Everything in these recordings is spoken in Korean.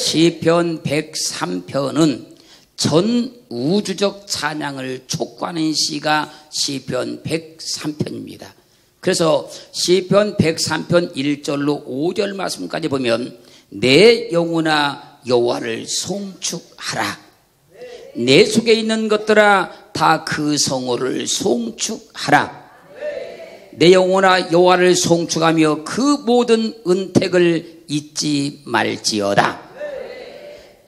시편 103편은 전 우주적 찬양을 촉구하는 시가 시편 103편입니다. 그래서 시편 103편 1절로 5절 말씀까지 보면 내 영혼아 여호와를 송축하라. 내 속에 있는 것들아 다 그 성호를 송축하라. 내 영혼아 여호와를 송축하며 그 모든 은택을 잊지 말지어다.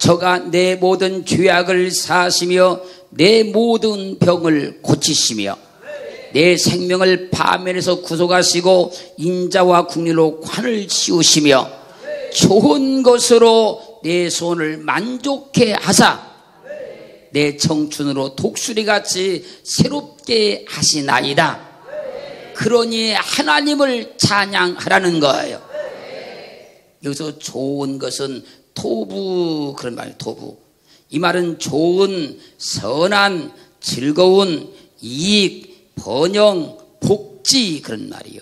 저가 내 모든 죄악을 사하시며 내 모든 병을 고치시며 내 생명을 파멸에서 구속하시고 인자와 국리로 관을 씌우시며 좋은 것으로 내 손을 만족해 하사 내 청춘으로 독수리같이 새롭게 하시나이다. 그러니 하나님을 찬양하라는 거예요. 여기서 좋은 것은 토부, 그런 말이에요. 토부. 이 말은 좋은, 선한, 즐거운, 이익, 번영, 복지, 그런 말이에요.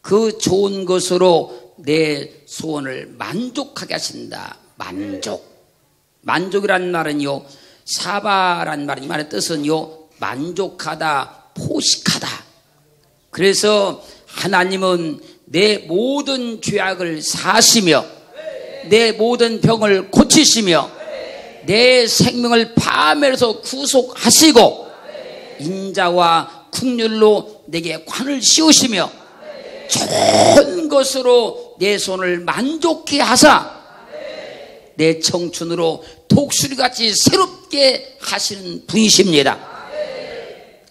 그 좋은 것으로 내 소원을 만족하게 하신다. 만족. 만족이라는 말은요, 사바라는 말은 이 말의 뜻은요, 만족하다, 포식하다. 그래서 하나님은 내 모든 죄악을 사하시며 내 모든 병을 고치시며 내 생명을 파멸해서 구속하시고 인자와 국률로 내게 관을 씌우시며 좋은 것으로 내 손을 만족해 하사 내 청춘으로 독수리같이 새롭게 하시는 분이십니다.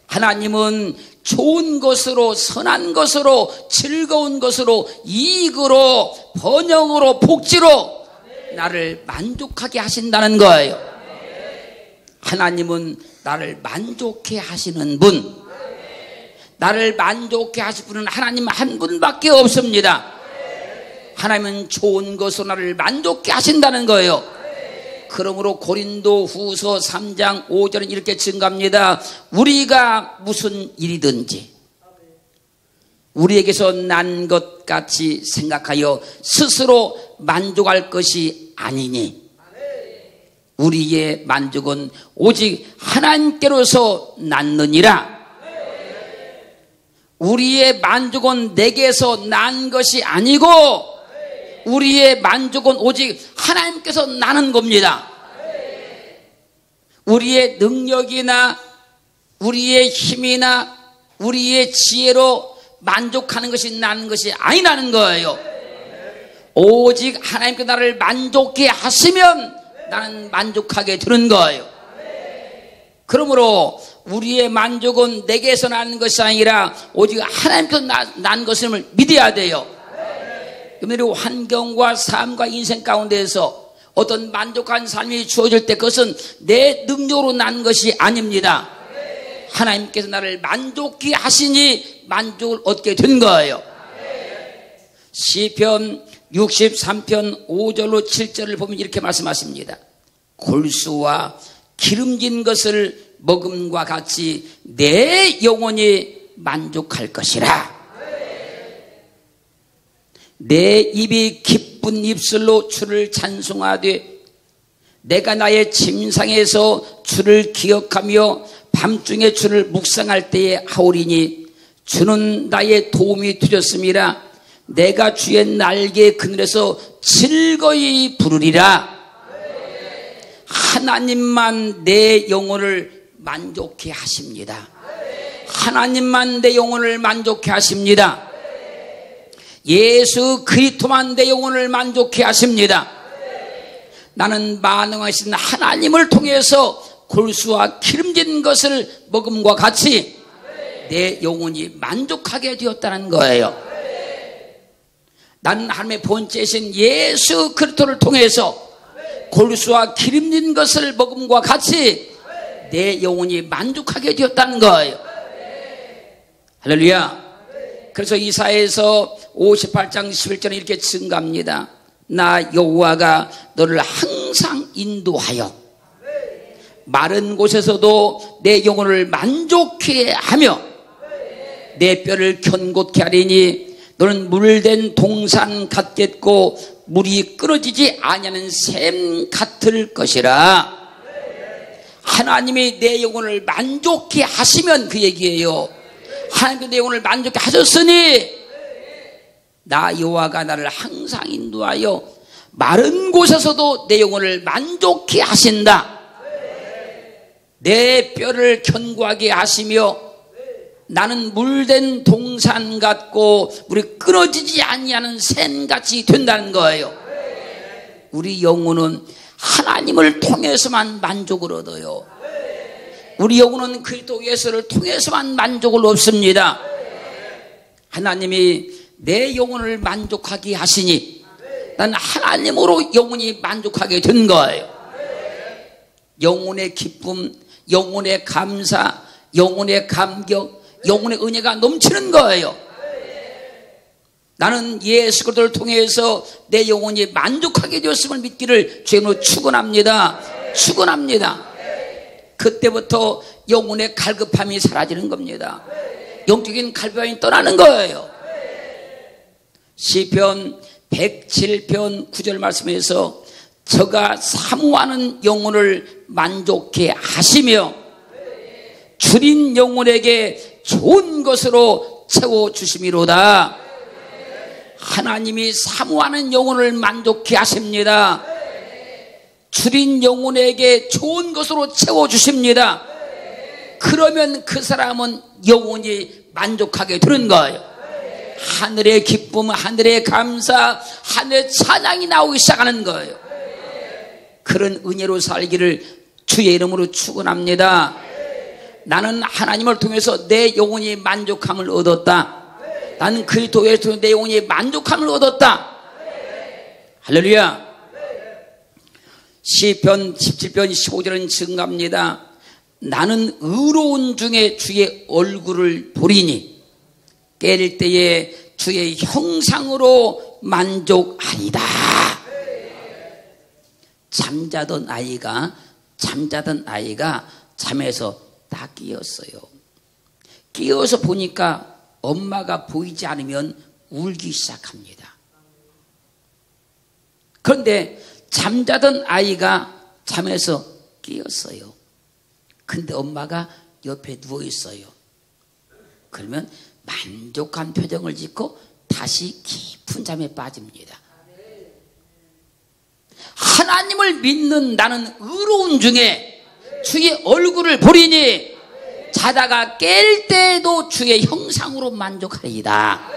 하나님은 좋은 것으로, 선한 것으로, 즐거운 것으로, 이익으로, 번영으로, 복지로 나를 만족하게 하신다는 거예요. 하나님은 나를 만족해 하시는 분, 나를 만족해 하실 분은 하나님 한 분밖에 없습니다. 하나님은 좋은 것으로 나를 만족해 하신다는 거예요. 그러므로 고린도 후서 3장 5절은 이렇게 증가합니다. 우리가 무슨 일이든지 우리에게서 난 것 같이 생각하여 스스로 만족할 것이 아니니 우리의 만족은 오직 하나님께로서 났느니라. 우리의 만족은 내게서 난 것이 아니고 우리의 만족은 오직 하나님께서 나는 겁니다. 우리의 능력이나 우리의 힘이나 우리의 지혜로 만족하는 것이 나는 것이 아니라는 거예요. 오직 하나님께 나를 만족해 하시면 나는 만족하게 되는 거예요. 그러므로 우리의 만족은 내게서 나는 것이 아니라 오직 하나님께서 난 것을 믿어야 돼요. 그러므로 환경과 삶과 인생 가운데에서 어떤 만족한 삶이 주어질 때 그것은 내 능력으로 난 것이 아닙니다. 하나님께서 나를 만족해 하시니 만족을 얻게 된 거예요. 시편 63편 5절로 7절을 보면 이렇게 말씀하십니다. 골수와 기름진 것을 먹음과 같이 내 영혼이 만족할 것이라. 내 입이 기쁜 입술로 주를 찬송하되 내가 나의 침상에서 주를 기억하며 밤중에 주를 묵상할 때에 하오리니 주는 나의 도움이 되셨음이라. 내가 주의 날개 그늘에서 즐거이 부르리라. 하나님만 내 영혼을 만족해 하십니다. 하나님만 내 영혼을 만족해 하십니다. 예수 그리스도만 내 영혼을 만족해 하십니다. 나는 만능하신 하나님을 통해서 골수와 기름진 것을 먹음과 같이 내 영혼이 만족하게 되었다는 거예요. 나는 하나님의 본체이신 예수 그리스도를 통해서 골수와 기름진 것을 먹음과 같이 내 영혼이 만족하게 되었다는 거예요. 할렐루야. 그래서 이사야에서 58장 11절에 이렇게 증가합니다. 나 여호와가 너를 항상 인도하여 마른 곳에서도 내 영혼을 만족해 하며 내 뼈를 견고케 하리니 너는 물된 동산 같겠고 물이 끊어지지 아니하는 샘 같을 것이라. 하나님이 내 영혼을 만족해 하시면 그 얘기예요. 하나님께서 내 영혼을 만족해 하셨으니 나 여호와가 나를 항상 인도하여 마른 곳에서도 내 영혼을 만족해 하신다. 내 뼈를 견고하게 하시며 나는 물된 동산 같고 물이 끊어지지 아니하는 샘같이 된다는 거예요. 우리 영혼은 하나님을 통해서만 만족을 얻어요. 우리 영혼은 그리스도 예수를 통해서만 만족을 얻습니다. 하나님이 내 영혼을 만족하게 하시니 나는 하나님으로 영혼이 만족하게 된 거예요. 영혼의 기쁨, 영혼의 감사, 영혼의 감격, 영혼의 은혜가 넘치는 거예요. 나는 예수 그리스도를 통해서 내 영혼이 만족하게 되었음을 믿기를 주님으로 축원합니다. 축원합니다. 그때부터 영혼의 갈급함이 사라지는 겁니다. 영적인 갈급함이 떠나는 거예요. 시편 107편 9절 말씀에서 저가 사모하는 영혼을 만족해 하시며 줄인 영혼에게 좋은 것으로 채워주심이로다. 하나님이 사모하는 영혼을 만족해 하십니다. 줄인 영혼에게 좋은 것으로 채워주십니다. 그러면 그 사람은 영혼이 만족하게 되는 거예요. 하늘의 기쁨, 하늘의 감사, 하늘의 찬양이 나오기 시작하는 거예요. 그런 은혜로 살기를 주의 이름으로 축원합니다. 나는 하나님을 통해서 내 영혼이 만족함을 얻었다. 나는 그리스도를 통해 내 영혼이 만족함을 얻었다. 할렐루야. 시편 17편 15절은 증가합니다. 나는 의로운 중에 주의 얼굴을 보리니 깰 때에 주의 형상으로 만족하리다. 잠자던 아이가 잠에서 딱 깨었어요. 깨어서 보니까 엄마가 보이지 않으면 울기 시작합니다. 그런데 잠자던 아이가 잠에서 깨었어요. 근데 엄마가 옆에 누워 있어요. 그러면 만족한 표정을 짓고 다시 깊은 잠에 빠집니다. 하나님을 믿는 나는 의로운 중에 주의 얼굴을 보리니 자다가 깰 때에도 주의 형상으로 만족하리이다.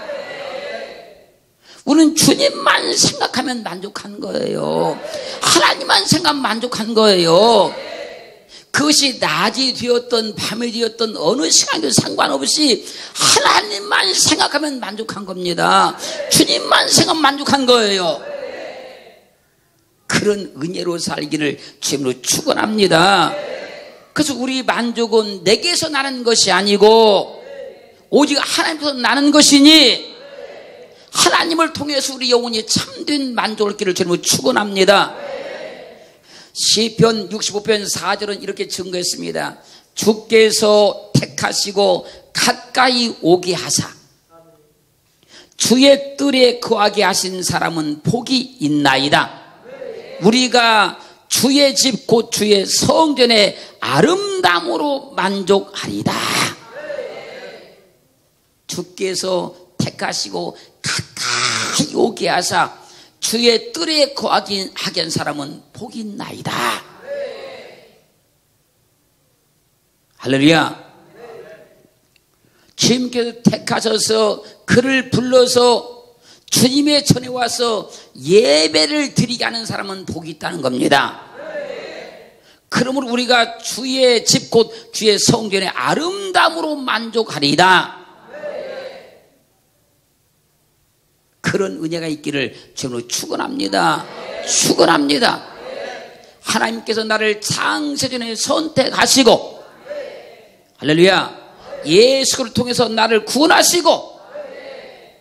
우리는 주님만 생각하면 만족한 거예요. 하나님만 생각하면 만족한 거예요. 그것이 낮이 되었던 밤이 되었던 어느 시간에도 상관없이 하나님만 생각하면 만족한 겁니다. 주님만 생각하면 만족한 거예요. 그런 은혜로 살기를 주님으로 축원합니다. 그래서 우리 만족은 내게서 나는 것이 아니고 오직 하나님께서 나는 것이니 하나님을 통해서 우리 영혼이 참된 만족을 얻기를 주님으로 축원합니다. 시편 65편 4절은 이렇게 증거했습니다. 주께서 택하시고 가까이 오게 하사 주의 뜰에 거하게 하신 사람은 복이 있나이다. 우리가 주의 집 곧 주의 성전의 아름다움으로 만족하리다. 주께서 택하시고 가까이 오게 하사 주의 뜰에 거하게 한 사람은 복이 있나이다. 할렐루야. 주님께서 택하셔서 그를 불러서 주님의 전에 와서 예배를 드리게 하는 사람은 복이 있다는 겁니다. 그러므로 우리가 주의 집 곧 주의 성전의 아름다움으로 만족하리이다. 그런 은혜가 있기를 주님으로 축원합니다. 축원합니다. 하나님께서 나를 창세전에 선택하시고 할렐루야. 예수를 통해서 나를 구원하시고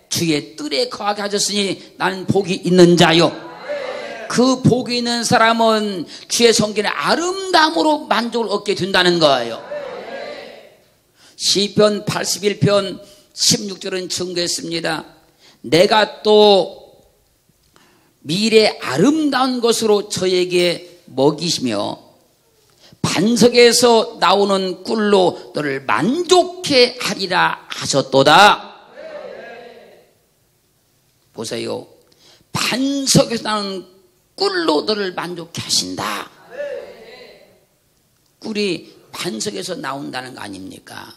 주의 뜰에 거하게 하셨으니 나는 복이 있는 자요. 그 복이 있는 사람은 주의 성전의 아름다움으로 만족을 얻게 된다는 거예요. 시편 81편 16절은 증거했습니다. 내가 또 미래 아름다운 것으로 저에게 먹이시며 반석에서 나오는 꿀로 너를 만족해 하리라 하셨도다. 보세요. 반석에서 나오는 꿀로 너를 만족해 하신다. 꿀이 반석에서 나온다는 거 아닙니까?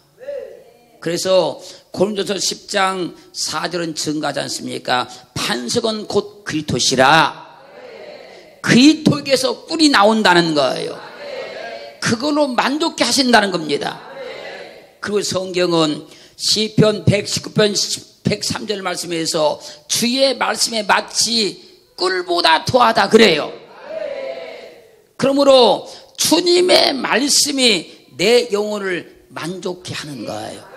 그래서 고린도서 10장 4절은 증가하지 않습니까? 반석은 곧 그리스도시라. 그리스도에게서 꿀이 나온다는 거예요. 그걸로 만족해 하신다는 겁니다. 그리고 성경은 시편 119편 103절 말씀에서 주의 말씀에 마치 꿀보다 더하다 그래요. 그러므로 주님의 말씀이 내 영혼을 만족해 하는 거예요.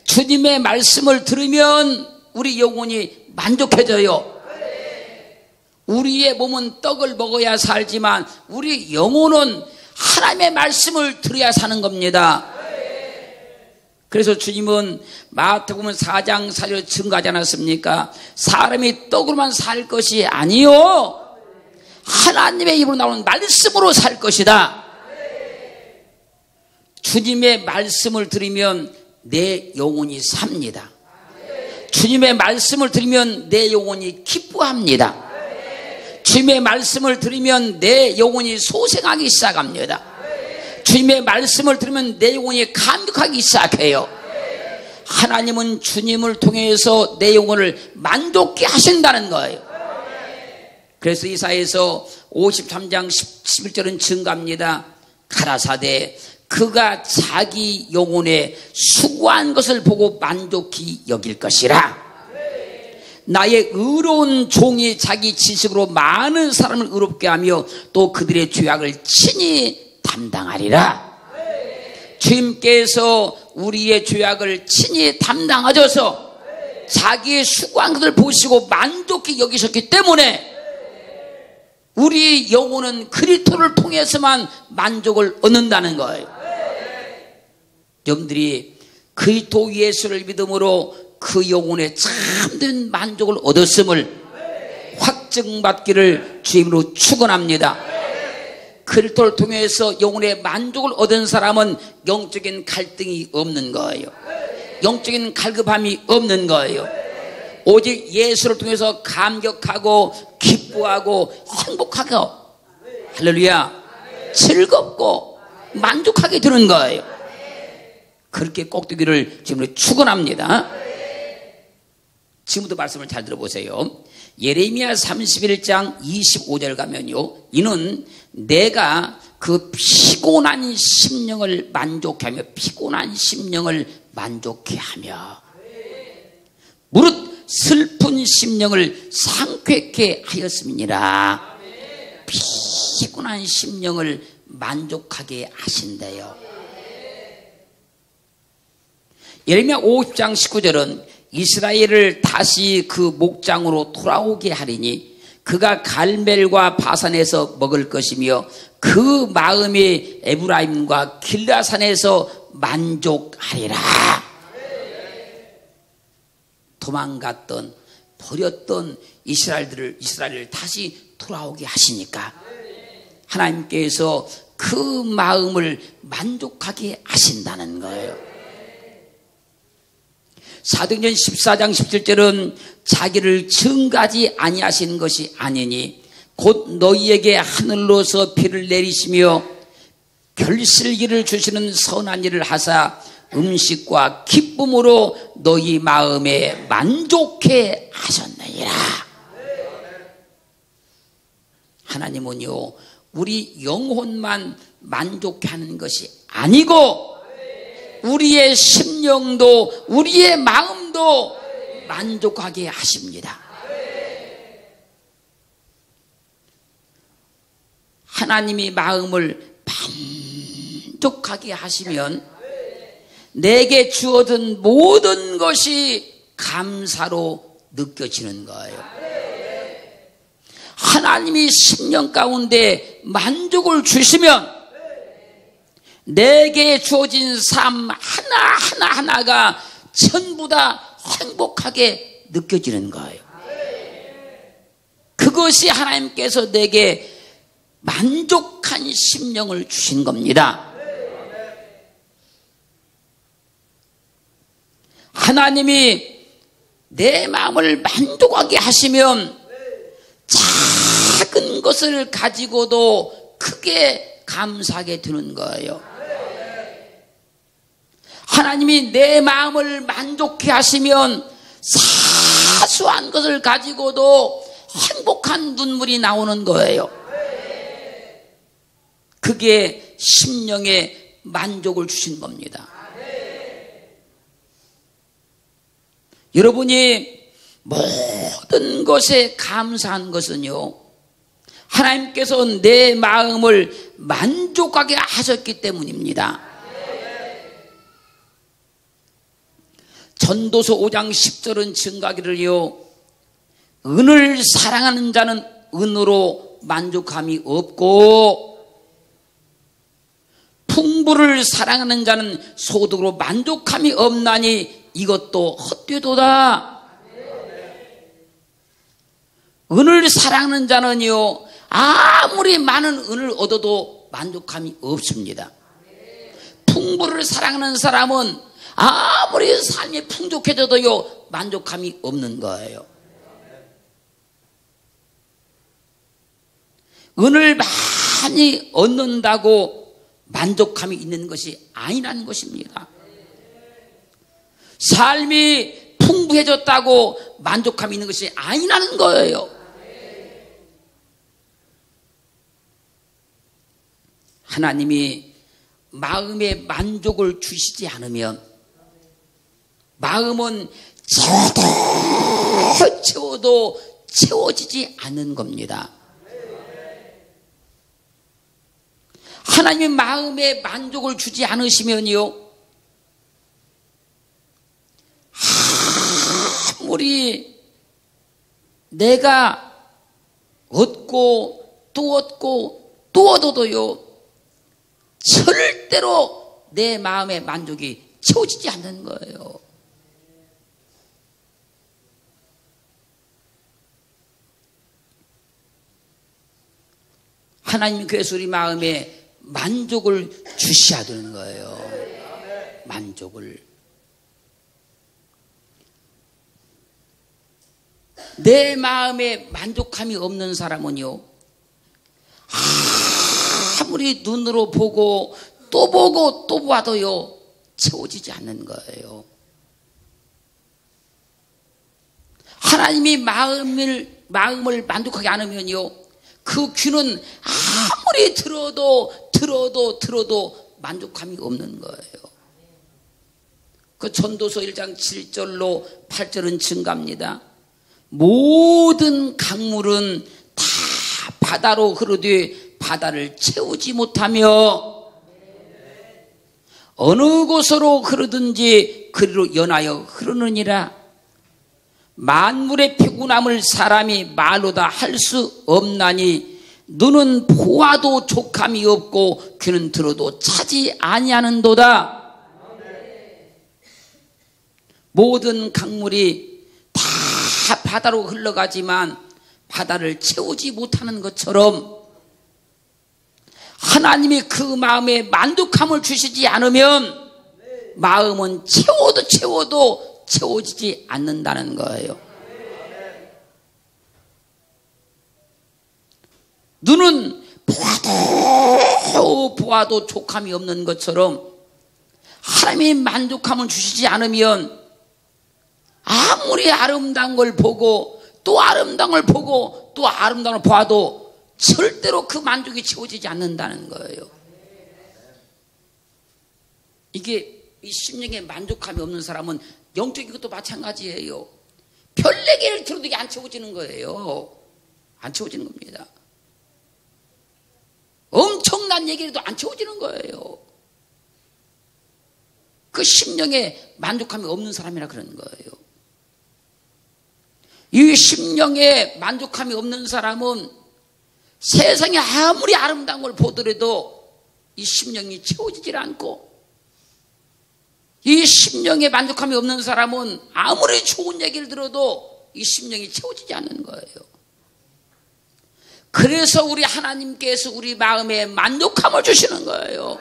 주님의 말씀을 들으면 우리 영혼이 만족해져요. 우리의 몸은 떡을 먹어야 살지만 우리 영혼은 하나님의 말씀을 들어야 사는 겁니다. 그래서 주님은 마태복음 4장 4절 증가하지 않았습니까? 사람이 떡으로만 살 것이 아니요 하나님의 입으로 나오는 말씀으로 살 것이다. 주님의 말씀을 들으면 내 영혼이 삽니다. 주님의 말씀을 들으면 내 영혼이 기뻐합니다. 주님의 말씀을 들으면 내 영혼이 소생하기 시작합니다. 주님의 말씀을 들으면 내 영혼이 감격하기 시작해요. 하나님은 주님을 통해서 내 영혼을 만족케 하신다는 거예요. 그래서 이사야서 53장 11절은 증가합니다. 가라사대 그가 자기 영혼에 수고한 것을 보고 만족히 여길 것이라. 나의 의로운 종이 자기 지식으로 많은 사람을 의롭게 하며 또 그들의 죄악을 친히 담당하리라. 주님께서 우리의 죄악을 친히 담당하셔서 자기의 수고한 것을 보시고 만족히 여기셨기 때문에 우리 영혼은 그리스도를 통해서만 만족을 얻는다는 거예요. 여러분들이 그리스도 예수를 믿음으로 그 영혼에 참된 만족을 얻었음을 확증받기를 주임으로 축원합니다. 그리스도를 통해서 영혼의 만족을 얻은 사람은 영적인 갈등이 없는 거예요. 영적인 갈급함이 없는 거예요. 오직 예수를 통해서 감격하고 기뻐하고 행복하고 할렐루야 즐겁고 만족하게 되는 거예요. 그렇게 꼭 되기를 지금으로 축원합니다. 지금부터 말씀을 잘 들어보세요. 예레미야 31장 25절 가면요, 이는 내가 그 피곤한 심령을 만족하며 피곤한 심령을 만족해 하며 무릇 슬픈 심령을 상쾌케 하였음이니라. 피곤한 심령을 만족하게 하신대요. 예레미야 50장 19절은 이스라엘을 다시 그 목장으로 돌아오게 하리니 그가 갈멜과 바산에서 먹을 것이며 그 마음이 에브라임과 길라산에서 만족하리라. 도망갔던 버렸던 이스라엘을 다시 돌아오게 하시니까 하나님께서 그 마음을 만족하게 하신다는 거예요. 사도행전 14장 17절은 자기를 증가하지 아니하시는 것이 아니니 곧 너희에게 하늘로서 비를 내리시며 결실기를 주시는 선한 일을 하사 음식과 기쁨으로 너희 마음에 만족해 하셨느니라. 하나님은요 우리 영혼만 만족해 하는 것이 아니고 우리의 심령도 우리의 마음도 만족하게 하십니다. 하나님이 마음을 만족하게 하시면 내게 주어진 모든 것이 감사로 느껴지는 거예요. 하나님이 심령 가운데 만족을 주시면 내게 주어진 삶 하나하나가 전부 다 행복하게 느껴지는 거예요. 그것이 하나님께서 내게 만족한 심령을 주신 겁니다. 하나님이 내 마음을 만족하게 하시면 작은 것을 가지고도 크게 감사하게 되는 거예요. 하나님이 내 마음을 만족해 하시면 사소한 것을 가지고도 행복한 눈물이 나오는 거예요. 그게 심령에 만족을 주신 겁니다. 여러분이 모든 것에 감사한 것은요, 하나님께서 내 마음을 만족하게 하셨기 때문입니다. 전도서 5장 10절은 증가하기를요, 은을 사랑하는 자는 은으로 만족함이 없고 풍부를 사랑하는 자는 소득으로 만족함이 없나니 이것도 헛되도다. 은을 사랑하는 자는요, 아무리 많은 은을 얻어도 만족함이 없습니다. 풍부를 사랑하는 사람은 아무리 삶이 풍족해져도요, 만족함이 없는 거예요. 은을 많이 얻는다고 만족함이 있는 것이 아니라는 것입니다. 삶이 풍부해졌다고 만족함이 있는 것이 아니라는 거예요. 하나님이 마음에 만족을 주시지 않으면 마음은 채워도 채워지지 않는 겁니다. 하나님의 마음에 만족을 주지 않으시면요, 아무리 내가 얻고 또 얻고 또 얻어도요, 절대로 내 마음의 만족이 채워지지 않는 거예요. 하나님이 그래서 우리 마음에 만족을 주셔야 되는 거예요. 만족을. 내 마음에 만족함이 없는 사람은요, 아무리 눈으로 보고 또 보고 또 봐도요, 채워지지 않는 거예요. 하나님이 마음을 만족하게 않으면요, 그 귀는 아무리 들어도 만족함이 없는 거예요. 그 전도서 1장 7절로 8절은 증가합니다. 모든 강물은 다 바다로 흐르되 바다를 채우지 못하며 어느 곳으로 흐르든지 그리로 연하여 흐르느니라. 만물의 피곤함을 사람이 말로 다 할 수 없나니 눈은 보아도 족함이 없고 귀는 들어도 차지 아니하는도다. 모든 강물이 다 바다로 흘러가지만 바다를 채우지 못하는 것처럼 하나님이 그 마음에 만족함을 주시지 않으면 마음은 채워도 채워지지 않는다는 거예요. 눈은 보아도 족함이 없는 것처럼 하나님이 만족함을 주시지 않으면 아무리 아름다운 걸 보고 또 아름다운 걸 보고 또 아름다운 걸 보아도 절대로 그 만족이 채워지지 않는다는 거예요. 이게 이 심령에 만족함이 없는 사람은 영적인 것도 마찬가지예요. 별 4개를 들어도 이게 안 채워지는 거예요. 안 채워지는 겁니다. 엄청난 얘기를 해도 안 채워지는 거예요. 그 심령에 만족함이 없는 사람이라 그러는 거예요. 이 심령에 만족함이 없는 사람은 세상에 아무리 아름다운 걸 보더라도 이 심령이 채워지질 않고, 이 심령에 만족함이 없는 사람은 아무리 좋은 얘기를 들어도 이 심령이 채워지지 않는 거예요. 그래서 우리 하나님께서 우리 마음에 만족함을 주시는 거예요.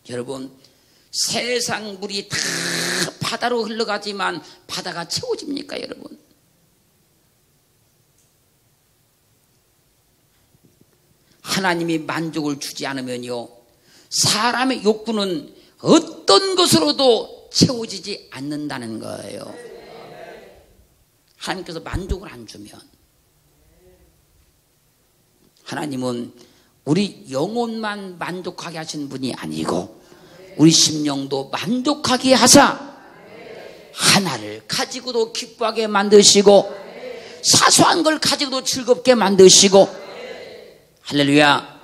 여러분, 세상 물이 다 바다로 흘러가지만 바다가 채워집니까, 여러분? 하나님이 만족을 주지 않으면요, 사람의 욕구는 어떤 것으로도 채워지지 않는다는 거예요. 하나님께서 만족을 안 주면, 하나님은 우리 영혼만 만족하게 하신 분이 아니고 우리 심령도 만족하게 하사 하나를 가지고도 기뻐하게 만드시고 사소한 걸 가지고도 즐겁게 만드시고, 할렐루야.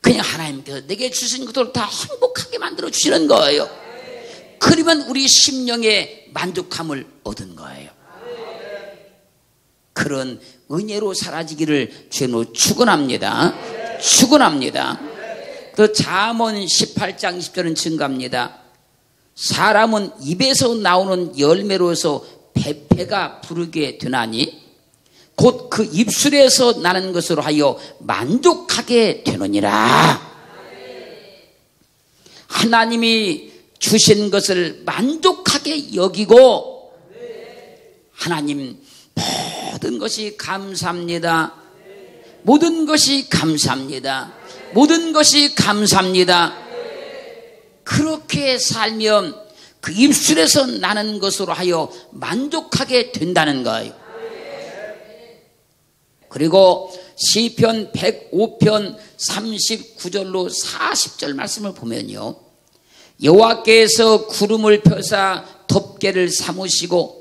그냥 하나님께서 내게 주신 것들을 다 행복하게 만들어 주시는 거예요. 그러면 우리 심령의 만족함을 얻은 거예요. 그런 은혜로 사라지기를 주님으로 축원합니다. 축원합니다. 그 잠언 18장 10절은 증가합니다. 사람은 입에서 나오는 열매로서 배가 부르게 되나니 곧 그 입술에서 나는 것으로 하여 만족하게 되느니라. 하나님이 주신 것을 만족하게 여기고, 하나님 모든 것이 감사합니다. 모든 것이 감사합니다. 모든 것이 감사합니다. 그렇게 살면 그 입술에서 나는 것으로 하여 만족하게 된다는 거예요. 그리고 시편 105편 39절로 40절 말씀을 보면요, 여호와께서 구름을 펴사 덮개를 삼으시고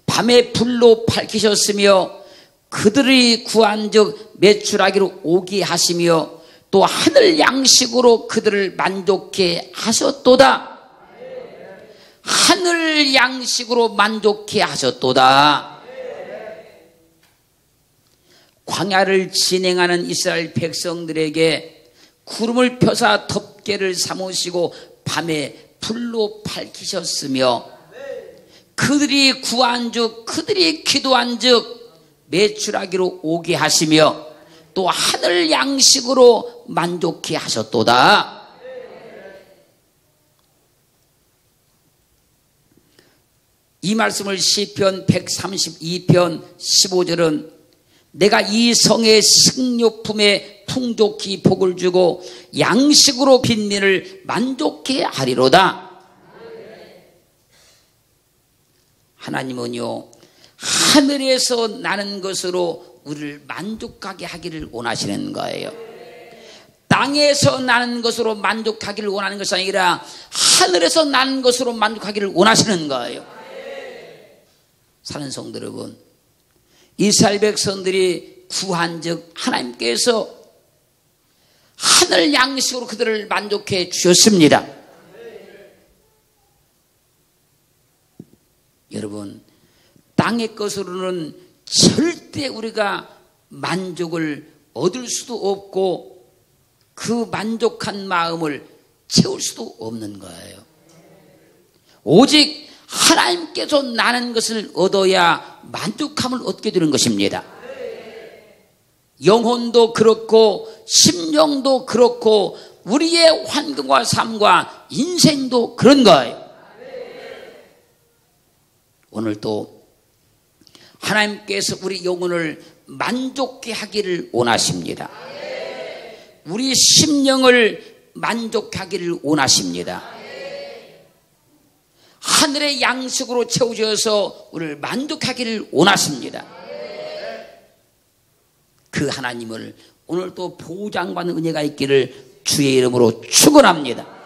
밤에 불로 밝히셨으며 그들이 구한즉 매출하기로 오게 하시며 또 하늘 양식으로 그들을 만족해 하셨도다. 하늘 양식으로 만족해 하셨도다. 광야를 진행하는 이스라엘 백성들에게 구름을 펴사 덮개를 삼으시고 밤에 불로 밝히셨으며 그들이 구한즉 그들이 기도한즉 매출하기로 오게 하시며 또 하늘 양식으로 만족해 하셨도다. 이 말씀을 시편 132편 15절은 내가 이 성의 식료품에 풍족히 복을 주고 양식으로 빈민을 만족해 하리로다. 하나님은요, 하늘에서 나는 것으로 우리를 만족하게 하기를 원하시는 거예요. 땅에서 나는 것으로 만족하기를 원하는 것이 아니라 하늘에서 나는 것으로 만족하기를 원하시는 거예요. 사는 성도 여러분, 이스라엘 백성들이 구한즉 하나님께서 하늘 양식으로 그들을 만족해 주셨습니다. 여러분, 땅의 것으로는 절대 우리가 만족을 얻을 수도 없고 그 만족한 마음을 채울 수도 없는 거예요. 오직 하나님께서 나는 것을 얻어야 만족함을 얻게 되는 것입니다. 영혼도 그렇고 심령도 그렇고 우리의 환경과 삶과 인생도 그런 거예요. 오늘도 하나님께서 우리 영혼을 만족해 하기를 원하십니다. 우리 심령을 만족하기를 원하십니다. 하늘의 양식으로 채워져서 우리를 만족하기를 원하십니다. 그 하나님을 오늘도 보장받는 은혜가 있기를 주의 이름으로 축원합니다.